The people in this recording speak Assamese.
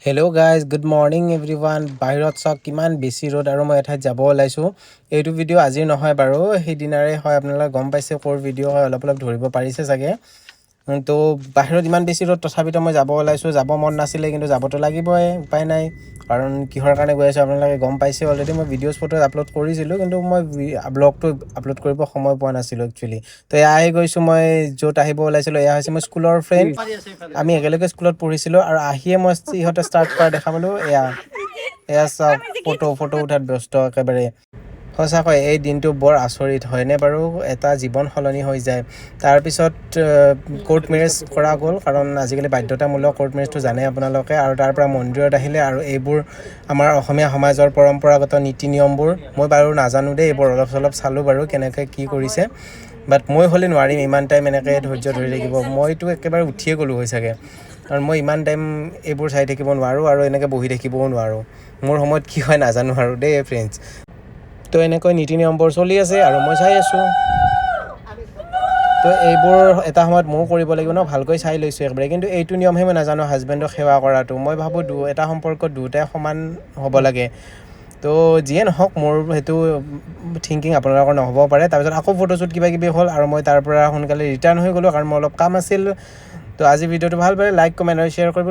Hello' guys good morning everyone. বাহিৰত চাওক কিমান বেছি ৰ'দ আৰু মই এঠাইত যাব ওলাইছোঁ। এইটো ভিডিঅ' আজিৰ নহয় বাৰু, সেইদিনাৰে হয়। আপোনালোকে গম পাইছে ক'ৰ ভিডিঅ' হয়, অলপ অলপ ধৰিব পাৰিছে চাগে। তো বাহিৰত ইমান বেছি ৰ'দ, তথাপিতো মই যাব ওলাইছোঁ। যাব মন নাছিলে কিন্তু যাবতো লাগিবই, উপায় নাই। কাৰণ কিহৰ কাৰণে গৈ আছোঁ আপোনালোকে গম পাইছে অলৰেডি। মই ভিডিঅ'জ ফটো আপলোড কৰিছিলোঁ কিন্তু মই ব্লগটো আপলোড কৰিব সময় পোৱা নাছিলোঁ একচুৱেলি। তো এয়া আহি গৈছোঁ মই য'ত আহিব ওলাইছিলোঁ। এয়া হৈছে মই স্কুলৰ ফ্ৰেণ্ড, আমি একেলগে স্কুলত পঢ়িছিলোঁ। আৰু আহিয়ে মই ইহঁতে ষ্টাৰ্ট কৰা দেখা পালোঁ। এয়া চাওক ফটো উঠাত ব্যস্ত একেবাৰে। সঁচাকৈ এই দিনটো বৰ আচৰিত হয়নে বাৰু? এটা জীৱন সলনি হৈ যায়। তাৰপিছত কোৰ্ট মেৰেজ কৰা গ'ল, কাৰণ আজিকালি বাধ্যতামূলক কোৰ্ট মেৰেজটো জানে আপোনালোকে। আৰু তাৰ পৰা মন্দিৰত আহিলে, আৰু এইবোৰ আমাৰ অসমীয়া সমাজৰ পৰম্পৰাগত নীতি নিয়মবোৰ মই বাৰু নাজানো দেই, এইবোৰ অলপ চলপ চালোঁ বাৰু কেনেকৈ কি কৰিছে। বাট মই হ'লে নোৱাৰিম ইমান টাইম এনেকৈ ধৈৰ্য ধৰি থাকিব। মইতো একেবাৰে উঠিয়ে গ'লোঁ হৈ চাগে, কাৰণ মই ইমান টাইম এইবোৰ চাই থাকিব নোৱাৰোঁ আৰু এনেকৈ বহি থাকিবও নোৱাৰোঁ। মোৰ সময়ত কি হয় নাজানো আৰু দেই ফ্ৰেণ্ডছ। তো এনেকৈ নীতি নিয়মবোৰ চলি আছে আৰু মই চাই আছোঁ। তো এইবোৰ এটা সময়ত ময়ো কৰিব লাগিব ন, ভালকৈ চাই লৈছোঁ একবাৰে। কিন্তু এইটো নিয়মহে মই নাজানো, হাজবেণ্ডক সেৱা কৰাটো। মই ভাবোঁ এটা সম্পৰ্কত দুয়োটাই সমান হ'ব লাগে। তো যিয়ে নহওক, মোৰ সেইটো থিংকিং আপোনালোকৰ নহ'ব পাৰে। তাৰপিছত আকৌ ফটোশ্বুট কিবা কিবি হ'ল আৰু মই তাৰ পৰা সোনকালে ৰিটাৰ্ণ হৈ গ'লোঁ, কাৰণ মোৰ অলপ কাম আছিল। তো আজি ভিডিঅ'টো ভাল পালে লাইক কমেণ্ট আৰু শ্বেয়াৰ কৰিব।